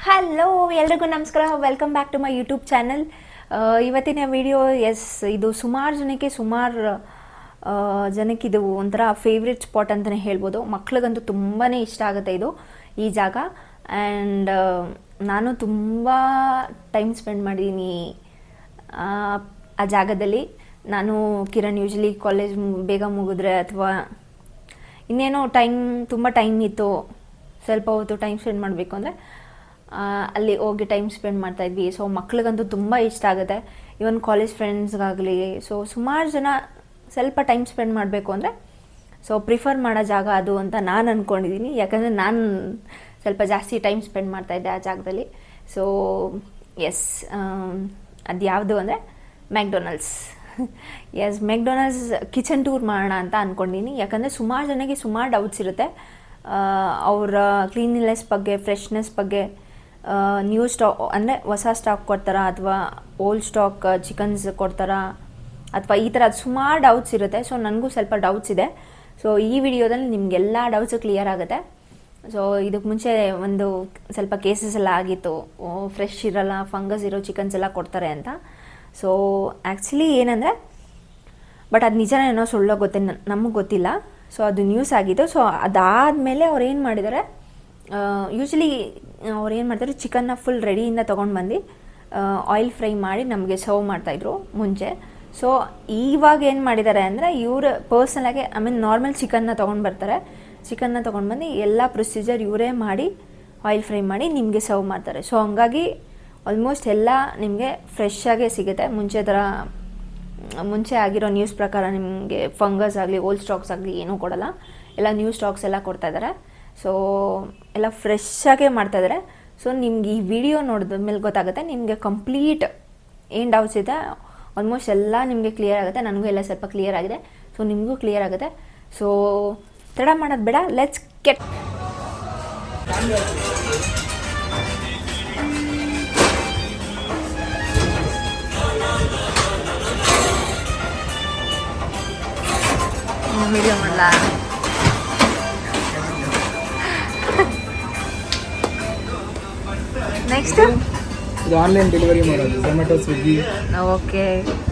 Hello ಎಲ್ರಿಗೂ ನಮಸ್ಕಾರ, welcome back to my YouTube channel. ಇವತ್ತಿನ ವಿಡಿಯೋ ಇದು ಸುಮಾರು ಜನಕ್ಕೆ ಇದು ಒಂಥರ ಫೇವ್ರೆಟ್ ಸ್ಪಾಟ್ ಅಂತಲೇ ಹೇಳ್ಬೋದು. ಮಕ್ಳಿಗಂತೂ ತುಂಬಾ ಇಷ್ಟ ಆಗುತ್ತೆ ಈ ಜಾಗ. ಆ್ಯಂಡ್ ನಾನು ತುಂಬ ಟೈಮ್ ಸ್ಪೆಂಡ್ ಮಾಡಿದ್ದೀನಿ ಆ ಜಾಗದಲ್ಲಿ. ನಾನು ಕಿರಣ್ ಯೂಶ್ವಲಿ ಕಾಲೇಜ್ ಬೇಗ ಮುಗಿದ್ರೆ ಅಥವಾ ಇನ್ನೇನೋ ತುಂಬ ಟೈಮ್ ಇತ್ತು, ಸ್ವಲ್ಪ ಹೊತ್ತು ಟೈಮ್ ಸ್ಪೆಂಡ್ ಮಾಡಬೇಕು ಅಂದರೆ ಅಲ್ಲಿ ಹೋಗಿ ಟೈಮ್ ಸ್ಪೆಂಡ್ ಮಾಡ್ತಾಯಿದ್ವಿ. ಸೊ ಮಕ್ಳಿಗಂತೂ ತುಂಬ ಇಷ್ಟ ಆಗುತ್ತೆ, ಇವನ್ ಕಾಲೇಜ್ ಫ್ರೆಂಡ್ಸ್ಗಾಗಲಿ. ಸೊ ಸುಮಾರು ಜನ ಸ್ವಲ್ಪ ಟೈಮ್ ಸ್ಪೆಂಡ್ ಮಾಡಬೇಕು ಅಂದರೆ ಪ್ರಿಫರ್ ಮಾಡೋ ಜಾಗ ಅದು ಅಂತ ನಾನು ಅಂದ್ಕೊಂಡಿದ್ದೀನಿ. ಯಾಕಂದರೆ ನಾನು ಸ್ವಲ್ಪ ಜಾಸ್ತಿ ಟೈಮ್ ಸ್ಪೆಂಡ್ ಮಾಡ್ತಾಯಿದ್ದೆ ಆ ಜಾಗದಲ್ಲಿ. ಸೊ ಎಸ್, ಅದು ಯಾವುದು ಅಂದರೆ ಮ್ಯಾಕ್ಡೊನಾಲ್ಡ್ಸ್. ಮ್ಯಾಕ್ಡೊನಾಲ್ಡ್ಸ್ ಕಿಚನ್ ಟೂರ್ ಮಾಡೋಣ ಅಂತ ಅಂದ್ಕೊಂಡಿದ್ದೀನಿ. ಯಾಕಂದರೆ ಸುಮಾರು ಜನಕ್ಕೆ ಸುಮಾರು ಡೌಟ್ಸ್ ಇರುತ್ತೆ ಅವರ ಕ್ಲೀನ್ನೆಸ್ ಬಗ್ಗೆ, ಫ್ರೆಶ್ನೆಸ್ ಬಗ್ಗೆ. ನ್ಯೂ ಸ್ಟಾಕ್ ಅಂದರೆ ಹೊಸ ಸ್ಟಾಕ್ ಕೊಡ್ತಾರಾ ಅಥವಾ ಓಲ್ಡ್ ಸ್ಟಾಕ್ ಚಿಕನ್ಸ್ ಕೊಡ್ತಾರಾ ಅಥವಾ ಈ ಥರ ಸುಮಾರು ಡೌಟ್ಸ್ ಇರುತ್ತೆ. ಸೊ ನನಗೂ ಸ್ವಲ್ಪ ಡೌಟ್ಸ್ ಇದೆ. ಸೊ ಈ ವಿಡಿಯೋದಲ್ಲಿ ನಿಮಗೆಲ್ಲ ಡೌಟ್ಸು ಕ್ಲಿಯರ್ ಆಗುತ್ತೆ. ಸೊ ಇದಕ್ಕೆ ಮುಂಚೆ ಒಂದು ಸ್ವಲ್ಪ ಕೇಸಸ್ ಎಲ್ಲ ಆಗಿತ್ತು, ಫ್ರೆಶ್ ಇರೋಲ್ಲ, ಫಂಗಸ್ ಇರೋ ಚಿಕನ್ಸ್ ಎಲ್ಲ ಕೊಡ್ತಾರೆ ಅಂತ. ಸೊ ಆ್ಯಕ್ಚುಲಿ ಏನಂದರೆ, ಬಟ್ ಅದು ನಿಜನೇನೋ ಸುಳ್ಳೋ ನಮಗೆ ಗೊತ್ತಿಲ್ಲ. ಸೊ ಅದು ನ್ಯೂಸ್ ಆಗಿತ್ತು. ಸೊ ಅದಾದಮೇಲೆ ಅವ್ರು ಏನು ಮಾಡಿದ್ದಾರೆ, ಯೂಶ್ವಲಿ ಅವ್ರು ಏನು ಮಾಡ್ತಾರೆ, ಚಿಕನ್ನ ಫುಲ್ ರೆಡಿಯಿಂದ ತೊಗೊಂಡು ಬಂದು ಆಯಿಲ್ ಫ್ರೈ ಮಾಡಿ ನಮಗೆ ಸರ್ವ್ ಮಾಡ್ತಾಯಿದ್ರು ಮುಂಚೆ. ಸೊ ಇವಾಗ ಏನು ಮಾಡಿದ್ದಾರೆ ಅಂದರೆ, ಇವರು ಪರ್ಸ್ನಲಾಗಿ ನಾರ್ಮಲ್ ಚಿಕನ್ನ ತೊಗೊಂಡು ಬರ್ತಾರೆ. ಚಿಕನ್ನ ತೊಗೊಂಡು ಬಂದು ಎಲ್ಲ ಪ್ರೊಸೀಜರ್ ಇವರೇ ಮಾಡಿ ಆಯಿಲ್ ಫ್ರೈ ಮಾಡಿ ನಿಮಗೆ ಸರ್ವ್ ಮಾಡ್ತಾರೆ. ಸೊ ಹಂಗಾಗಿ ಆಲ್ಮೋಸ್ಟ್ ಎಲ್ಲ ನಿಮಗೆ ಫ್ರೆಶ್ ಆಗೇ ಸಿಗುತ್ತೆ. ಮುಂಚೆ ಆಗಿರೋ ನ್ಯೂಸ್ ಪ್ರಕಾರ ನಿಮಗೆ ಫಂಗಸ್ ಆಗಲಿ, ಓಲ್ಡ್ ಸ್ಟಾಕ್ಸ್ ಆಗಲಿ ಏನೂ ಕೊಡೋಲ್ಲ. ಎಲ್ಲ ನ್ಯೂ ಸ್ಟಾಕ್ಸ್ ಎಲ್ಲ ಕೊಡ್ತಾಯಿದ್ದಾರೆ. ಸೊ ಎಲ್ಲ ಫ್ರೆಶ್ಶಾಗೇ ಮಾಡ್ತಾಯಿದ್ದಾರೆ. ಸೊ ನಿಮ್ಗೆ ಈ ವಿಡಿಯೋ ನೋಡಿದ ಮೇಲೆ ಗೊತ್ತಾಗುತ್ತೆ, ನಿಮಗೆ ಕಂಪ್ಲೀಟ್ ಏನು ಡೌಟ್ಸ್ ಇದೆ ಆಲ್ಮೋಸ್ಟ್ ಎಲ್ಲ ನಿಮಗೆ ಕ್ಲಿಯರ್ ಆಗುತ್ತೆ. ನನಗೂ ಎಲ್ಲ ಸ್ವಲ್ಪ ಕ್ಲಿಯರ್ ಆಗಿದೆ. ಸೊ ನಿಮಗೂ ಕ್ಲಿಯರ್ ಆಗುತ್ತೆ. ಸೊ ತಡ ಮಾಡೋದು ಬೇಡ, ಲೆಟ್ಸ್ ಗೆಟ್. ವಿಡಿಯೋ ಮಾಡಲ. ನೆಕ್ಸ್ಟ್ ಇದು ಆನ್ಲೈನ್ ಡೆಲಿವರಿ ಮಾಡೋದು, ಝೊಮ್ಯಾಟೊ, ಸ್ವಿಗ್ಗಿ. ಓಕೆ,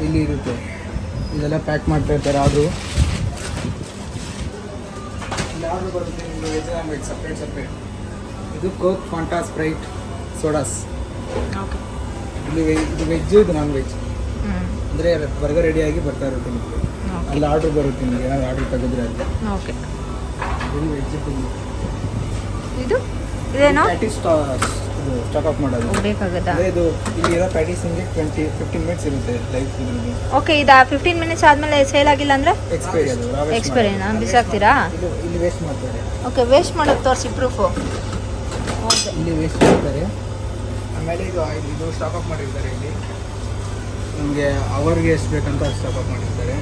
ಇಲ್ಲಿ ಇರುತ್ತೆ, ಇದೆಲ್ಲ ಪ್ಯಾಕ್ ಮಾಡ್ತಾ ಇರ್ತಾರೆ. ಆರ್ಡ್ರು ಬರುತ್ತೆ ನಿಮಗೆ, ವೆಜ್ ಆ್ಯಂಡ್ ವೆಜ್ ಸಪ್ರೇಟ್. ಇದು ಕೋಕ್, ಫಾಂಟಾ, ಸ್ಪ್ರೈಟ್, ಸೋಡಾಸ್. ಓಕೆ, ಇದು ವೆಜ್, ಇದು ನಾನ್ ವೆಜ್. ಅಂದರೆ ಬರ್ಗರ್ ರೆಡಿಯಾಗಿ ಬರ್ತಾ ಇರುತ್ತೆ ನಿಮಗೆ. ಅಲ್ಲಿ ಆರ್ಡ್ರ್ ಬರುತ್ತೆ ನಿಮಗೆ, ಏನಾದ್ರು ಆರ್ಡ್ರ್ ತೆಗೆದ್ರೆ ಅಲ್ಲಿ. ಓಕೆ, ಇದು ವೆಜ್. ಇದೇನೋ ಪ್ಯಾಟೀಸ್ ಸ್ಟಾಕ್ ಆಫ್ ಮಾಡೋದು ಬೇಕಾಗುತ್ತಾ? ಇದು ಇಲ್ಲಿ ಇರೋ ಪ್ಯಾಟೀಸ್ ನಿಮಗೆ 15 ಮಿನಿಟ್ಸ್ ಇರುತ್ತೆ ಲೈಫ್. ಇದ್ರದ್ದು ಓಕೆ, ಇದು 15 ಮಿನಿಟ್ಸ್ ಆದಮೇಲೆ ಸೇಲ್ ಆಗಿಲ್ಲ ಅಂದರೆ ಎಕ್ಸ್ಪೈರಿ, ಅದು ಎಕ್ಸ್ಪೈರಿನಾ? ಬಿಸಾಕ್ತೀರಾ? ಇಲ್ಲಿ ವೇಸ್ಟ್ ಮಾಡ್ತಾರೆ. ಓಕೆ, ವೇಸ್ಟ್ ಮಾಡೋದು ತೋರಿಸಿ ಪ್ರೂಫು. ಓಕೆ, ಇಲ್ಲಿ ವೇಸ್ಟ್ ಮಾಡ್ತಾರೆ. ಆಮೇಲೆ ಇದು ಸ್ಟಾಕ್ ಆಫ್ ಮಾಡಿರ್ತಾರೆ. ಇಲ್ಲಿ ನಮಗೆ ಅವರ್ಗೆ ಎಷ್ಟು ಬೇಕಂತ ಸ್ಟಾಕ್ ಆಫ್ ಮಾಡಿರ್ತಾರೆ.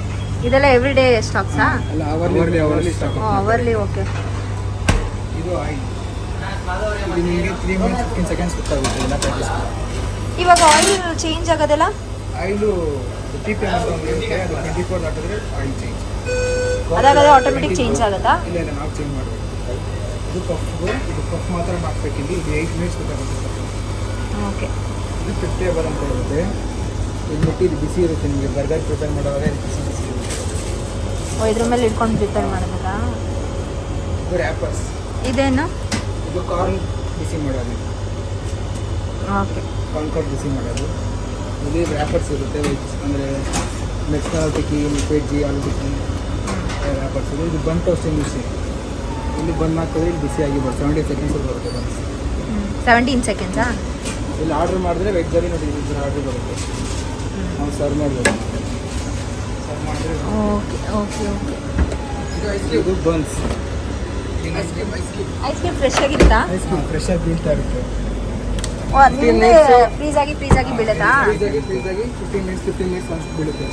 ಇದೆಲ್ಲ ಎವ್ರಿ ಡೇ ಸ್ಟಾಕ್ಸಾ? ಅಲ್ಲ, hourly stock off. Hourly. Okay, ಇದು ಆಯಿಲ್. ಇದು ನಿಮಗೆ 3 ಮಿನಿಟ್ಸ್ 15 ಸೆಕೆಂಡ್ಸ್ ಗೊತ್ತಾಗುತ್ತೆ ಎಲ್ಲ ಪ್ಯಾಟೀಸ್. ಇವಾಗ ಆಯಿಲ್ ಚೇಂಜ್ ಆಗೋದಿಲ್ಲ? ಆಯಿಲು TPM ಅಂತ ಒಂದು ಇರುತ್ತೆ, ಅದು 24 ಹಾಕಿದ್ರೆ ಆಯಿಲ್ ಚೇಂಜ್. ಅದಾಗದೆ ಆಟೋಮೆಟಿಕ್ ಚೇಂಜ್ ಆಗುತ್ತಾ? ಇಲ್ಲ, ನಾವು ಚೇಂಜ್ ಮಾಡಬೇಕು. ಇದು ಪಫ್ ಮಾತ್ರ ಹಾಕ್ಬೇಕು. ಇಲ್ಲಿ ಇದು 8 ಮಿನಿಟ್ಸ್ ಗೊತ್ತಾಗುತ್ತೆ. ಓಕೆ, ಇದು 50 ಅವರ್ ಅಂತ ಇರುತ್ತೆ. ಇದು ಬಿಸಿ ಇರುತ್ತೆ ನಿಮಗೆ. ಬರ್ಗರ್ ಪ್ರಿಪೇರ್ ಮಾಡುವಾಗ ಬಿಸಿ ಇರುತ್ತೆ. ಇದ್ರ ಮೇಲೆ ಇಟ್ಕೊಂಡು ಪ್ರಿಪೇರ್ ಮಾಡೋದಲ್ಲ? ಇದು ರ್ಯಾಪರ್ಸ್. ಇದೇನು? ಇದು ಕಾರ್ನ್ ಬಿಸಿ ಮಾಡೋದು. ಓಕೆ, ಕಾರ್ನ್ ಬಿಸಿ ಮಾಡೋದು. ಇದು ರ್ಯಾಪರ್ಸ್ ಇರುತ್ತೆ, ವೆಜ್ ಅಂದರೆ ಮೆಕ್ಸಿಕನ್ ಟಿಕ್ಕಿ, ವೆಜ್ಜಿ, ಆಲೂ ಟಿಕ್ಕಿ ರ್ಯಾಪರ್ಸ್. ಇದು ಬನ್ ಟೋಸ್ಟಿಂಗ್ ಬಿಸಿ. ಇಲ್ಲಿ ಬನ್ ಹಾಕಿದ್ರೆ ಇಲ್ಲಿ ಬಿಸಿಯಾಗಿ ಬರುತ್ತೆ. 70 ಸೆಕೆಂಡ್ಸ್ ಬರುತ್ತೆ ಬನ್ಸ್. 17 ಸೆಕೆಂಡ್ಸಾ? ಇಲ್ಲಿ ಆರ್ಡ್ರ್ ಮಾಡಿದ್ರೆ ವೆಜ್ಜಲ್ಲಿ ನೋಡಿ ಇದ್ರ ಆರ್ಡ್ರ್ ಬರುತ್ತೆ. ನಾವು ಸರ್ವ್ ಮಾಡಬೇಕು. ಸರ್ವ್ ಮಾಡಿದ್ರೆ ಓಕೆ ಓಕೆ ಓಕೆ. ಇದು ಬನ್ಸ್. ಐಸ್ ಕ್ರೀಮ್ ಫ್ರೆಶ್ ಆಗಿರುತ್ತಾ? ಐಸ್ ಕ್ರೀಮ್ ಫ್ರೆಶ್ ಆಗಿ ಬೀಳ್ತಾ ಇರುತ್ತೆ. ಫ್ರೀಸ್ ಆಗಿ ಬೀಳುತ್ತಾ? ಫ್ರೀಸ್ ಆಗಿ 15 ಮಿನಿಟ್ಸ್ ಒನ್ಸ್ ಬೀಳುತ್ತೆ.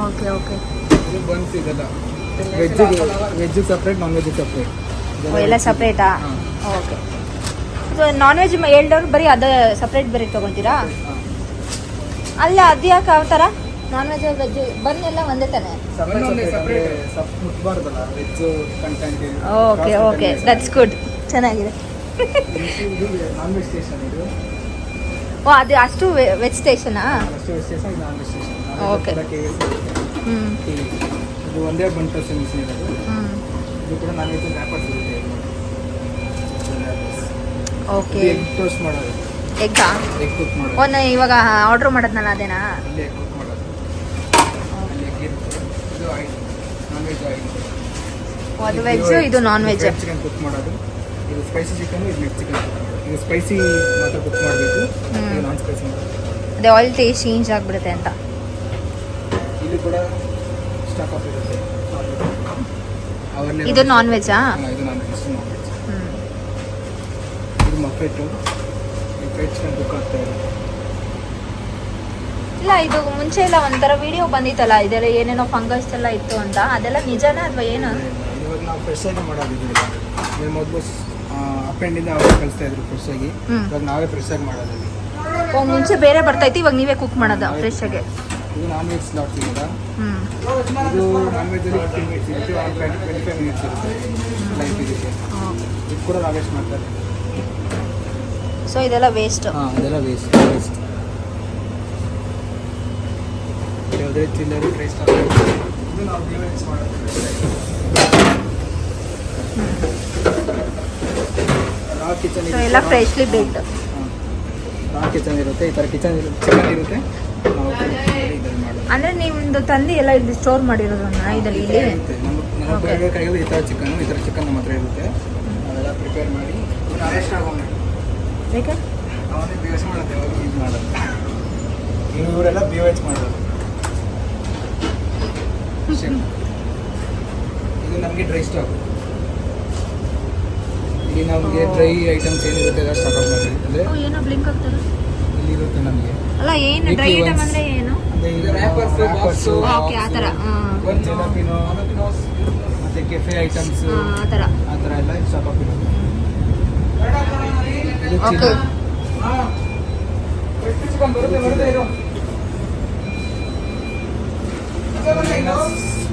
Okay okay. ಇದು ಬನ್ಸ್. ಇದೆಲ್ಲ veg separate, non veg separate. ಎಲ್ಲ ಸಪ್ರೇಟಾ? ಓಕೆ. ಸೊ ನಾನ್ ವೆಜ್ ಹೇಳ್ದವ್ರು ಬರೀ ಅದು ಸಪ್ರೇಟ್ ಬರೀ ತೊಗೊತೀರಾ? ಅಲ್ಲ, ಅದು ಯಾಕೆ ಯಾವ ಥರ? ನಾನ್ ವೆಜ್ ವೆಜ್ ಬನ್ನೆಲ್ಲ ಒಂದೇ ತಾನೆ? ಮುಟ್ಬಾರ್ದಲ್ಲ veg content. Okay okay, that's good, ಚೆನ್ನಾಗಿದೆ. ಇದು ನಾನ್ ವೆಜ್ ಸ್ಟೇಷನ್ ಇದು. ಓ ಅದು ಅಷ್ಟು ವೆಜ್ ಸ್ಟೇಷನಾ? ಅಷ್ಟು ವೆಜ್ ಸ್ಟೇಷನ್, ಇದು non veg station. Okay. KFC ಇರುತ್ತೆ. ಇದು ಒಂದೇ ಬನ್ ಟೋಸ್ಟ್ ಮಿಷನ್ ಇರೋದು. ಇದು ಕೂಡ ನಾನ್ ವೆಜ್ ರ್ಯಾಪರ್ಸ್ ಇರುತ್ತೆ. ಓಕೆ. ಎಗ್ ಟೋಸ್ಟ್ ಮಾಡೋದು. ಎಗ್ಗಾ? ಎಗ್ ಕುಕ್ ಮಾಡೋದು. ಒಂದು ಇವಾಗ ಆರ್ಡ್ರ್ ಮಾಡೋದ್ನಲ್ಲ ಅದೇನಾ? ಇಲ್ಲಿ ಎಗ್ ಕುಕ್ ಮಾಡೋದು. ಅಲ್ಲಿ ಎಗ್ ಇರುತ್ತೆ. ಇದು ಆಯಿಲ್, ನಾನ್ ವೆಜ್ ಆಯಿಲ್. ಅದು ವೆಜ್, ಇದು ನಾನ್ ವೆಜ್. ಚಿಕನ್ ಕುಕ್ ಮಾಡೋದು. ಇದು ಸ್ಪೈಸಿ ಚಿಕನ್, ಇದು ಮಿಕ್ಸ್ ಚಿಕನ್. ಇದು ಸ್ಪೈಸಿ ಮಾತ್ರ ಕುಕ್ ಮಾಡಬೇಕು, ಇದು ನಾನ್ ಸ್ಪೈಸಿ ಮಾಡೋದು. ಅದೇ ಆಯಿಲ್ ಟೇಸ್ಟ್ ಚೇಂಜ್ ಆಗಿಬಿಡುತ್ತೆ ಅಂತ. ಇಲ್ಲಿ ಕೂಡ ಸ್ಟಾಕ್ ಆಫ್ ಇರುತ್ತೆ. ಅವರಲ್ಲಿ ಇದು ನಾನ್ ವೆಜ್ಜಾ? ಇದು ನಾನ್ ವೆಜ್. ಇದು ಮಫೆಟ್ಟು, ಈ ಫ್ರೈಡ್ ಚಿಕನ್ ಕುಕ್ ಆಗ್ತಾ ಇದೆ. ಇಲ್ಲ ಇದು ಮುಂಚೆ ಎಲ್ಲ ಒಂಥರ ವಿಡಿಯೋ ಬಂದಿತ್ತಲ್ಲ, ಇದೆಲ್ಲ ಏನೇನೋ ಫಂಗಸ್ ಎಲ್ಲ ಇತ್ತು ಅಂತ, ಅದೆಲ್ಲ ನಿಜನಾ ಅಥವಾ ಏನು? ಇವಾಗ ನಾವು ಫ್ರೆಶ್ ಆಗಿ ಮಾಡೋದಿಲ್ಲ. ನೀವು ಮೊದಲು ಅಪ್ ಎಂಡಿಂದ ಅವರೇ ಕಳಿಸ್ತಾ ಇದ್ರು ಫ್ರೆಶ್ ಆಗಿ. ಇವಾಗ ನಾವೇ ಫ್ರೆಶ್ ಆಗಿ ಮಾಡೋದು. ಓ ಮುಂಚೆ ಬೇರೆ ಬರ್ತೈತಿ, ಇವಾಗ ನೀವೇ ಕುಕ್ ಮಾಡೋದು ಫ್ರೆಶ್ ಆಗಿ. ಇದು ನಾನ್ ವೆಜ್ ಸ್ಲಾಟ್ಸ್ ಇರೋದಾ? ಇದು ನಾನ್ ವೆಜ್ಜಲ್ಲಿ 15 ಮಿನಿಟ್ಸ್ ಇರುತ್ತೆ, 25 ಮಿನಿಟ್ಸ್ ಇರುತ್ತೆ ಲೈಫ್ ಇದಕ್ಕೆ. ಇದು ಕೂಡ ನಾವು ವೇಸ್ಟ್ ಮಾಡ್ತಾರೆ. ಸೊ ಇದೆಲ್ಲ ವೇಸ್ಟ್. ಹಾಂ, ಇದೆಲ್ಲ ವೇಸ್ಟ್. ಯಾವುದೇ ಚಿಲ್ಲರಿ ಫ್ರೈ ಸ್ಟಾಕ್ ಇದು ನಾವು ಡಿವೈಸ್ ಮಾಡೋದು. ರಾ ಕಿಚನ್ ಸೊ ಎಲ್ಲ ಫ್ರೆಶ್ಲಿ ಬೇಕ್ಡ್. ರಾ ಕಿಚನ್ ಇರುತ್ತೆ, ಈ ಥರ ಕಿಚನ್ ಚಿಕನ್ ಇರುತ್ತೆ. ನಾವು ಇದನ್ನು ಮಾಡೋದು ಅಂದರೆ ನಿಮ್ಮದು ತಂದು ಎಲ್ಲ ಇಲ್ಲಿ ಸ್ಟೋರ್ ಮಾಡಿರೋದನ್ನ ಇದರಲ್ಲಿ ಇಲ್ಲಿ ಇರುತ್ತೆ. ನಮ್ಮ ಬೇಕಾಗಿರೋದು ಈ ಥರ ಚಿಕನ್ ನಮ್ಮ ಹತ್ರ ಇರುತ್ತೆ. ನಾವೆಲ್ಲ ಪ್ರಿಪೇರ್ ಮಾಡಿ ನಾವೆಷ್ಟು ಆಗೋಣ ಬೇಕೆ ಅವನೇ ಬಿ ಎಚ್ ಮಾಡೋದು, ಯಾವಾಗ ಯೂಸ್ ಮಾಡೋದು. ಇವರೆಲ್ಲ ಬಿ ಎಚ್ ಮಾಡೋದು. ಇದು ನಮಗೆ ಡ್ರೈ ಸ್ಟಾಕ್. ಇಲ್ಲಿ ನಮಗೆ ಡ್ರೈ ಐಟಮ್ಸ್ ಏನಿರುತ್ತೆ ಎಲ್ಲ ಸ್ಟಾಕ್ ಆಫ್ ಮಾಡಿ. ಅಂದರೆ ಏನೋ ಬ್ಲಿಂಕ್ ಆಗ್ತದೆ ಇಲ್ಲಿ ಇರುತ್ತೆ ನಮಗೆ. ಅಲ್ಲ ಏನು ಡ್ರೈ ಐಟಮ್ ಅಂದರೆ ಏನು? ರ್ಯಾಪರ್ಸು, ಓಕೆ ಆ ಥರ. ಜೆಲಾಪಿನೋ ಮತ್ತು ಕೆಫೆ ಐಟಮ್ಸ್ ಆ ಥರ ಎಲ್ಲ ಸ್ಟಾಕ್ ಆಫ್ ಇರುತ್ತೆ. ಇದು ಓಕೆ.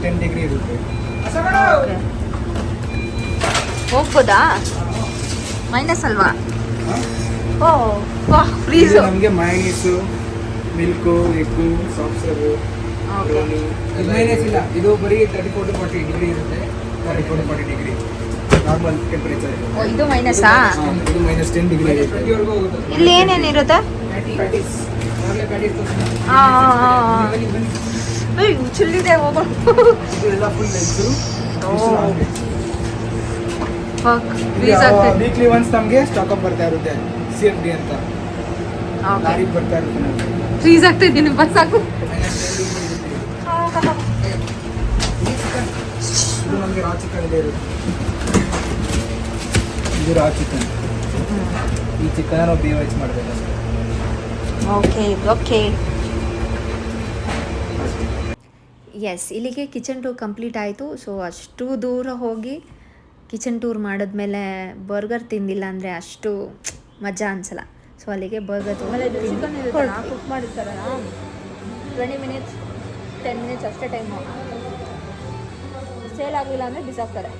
-10 ಡಿಗ್ರಿ ಇರುತ್ತೆ. ಹೋಗ್ಬೋದಾ? ಮೈನಸ್ ಅಲ್ವಾ? ಓ ವಾ ಫ್ರೀಸ್. ನಮಗೆ mayonnaise, milk, egg, soft serve, brownie. ಇದು ಮೈನಸ್ ಇಲ್ಲ, ಇದು ಬರೀ 34 to 40 ಡಿಗ್ರಿ ಇರುತ್ತೆ. 34 to 40 ಡಿಗ್ರಿ ನಾರ್ಮಲ್ ಟೆಂಪರೇಚರ್. ಓ ಇದು ಮೈನಸ್ಸಾ? ಇದು -10 ಡಿಗ್ರಿ ಇರುತ್ತೆ. ಇಲ್ಲಿ ಏನೇನಿರುತ್ತೆ? ಚಿಲ್ಲಿದೆ ಹೋಗೋಣ. ಇದೆಲ್ಲ ಫುಲ್ ವೆಜ್ಜು. ವೀಕ್ಲಿ ಒನ್ಸ್ ನಮಗೆ ಸ್ಟಾಕ್ ಅಪ್ ಬರ್ತಾ ಇರುತ್ತೆ. CFD ಅಂತ ಲಾರಿಗೆ ಬರ್ತಾ ಇರುತ್ತೆ ನಮಗೆ. ಫ್ರೀಸ್ ಆಗ್ತಾ ಇದ್ದೀನಿ ಬಸ್ ಸಾಕು. ಇದು ನಮಗೆ ರಾ ಚಿಕನ್ ಇದೆ ಇರುತ್ತೆ. ಇದು ರಾ ಚಿಕನ್. ಈ ಚಿಕನ್ ನಾವು ಬಿ ಎಚ್ ಮಾಡಬೇಕು. Okay okay. ಎಸ್, ಇಲ್ಲಿಗೆ ಕಿಚನ್ ಟೂರ್ ಕಂಪ್ಲೀಟ್ ಆಯಿತು. ಸೊ ಅಷ್ಟು ದೂರ ಹೋಗಿ ಕಿಚನ್ ಟೂರ್ ಮಾಡಿದ್ಮೇಲೆ ಬರ್ಗರ್ ತಿಂದಿಲ್ಲ ಅಂದರೆ ಅಷ್ಟು ಮಜಾ ಅನಿಸಲ್ಲ. ಸೊ ಅಲ್ಲಿಗೆ ಬರ್ಗರ್ ಕುಕ್ ಮಾಡಿರ್ತಾರಲ್ಲ 20 ಮಿನಿಟ್ಸ್ 10 ಮಿನಿಟ್ಸ್ ಅಷ್ಟೇ ಟೈಮು. ಸೇಲ್ ಆಗಲಿಲ್ಲ ಅಂದರೆ ಬಿಸಾಕ್ತಾರೆ.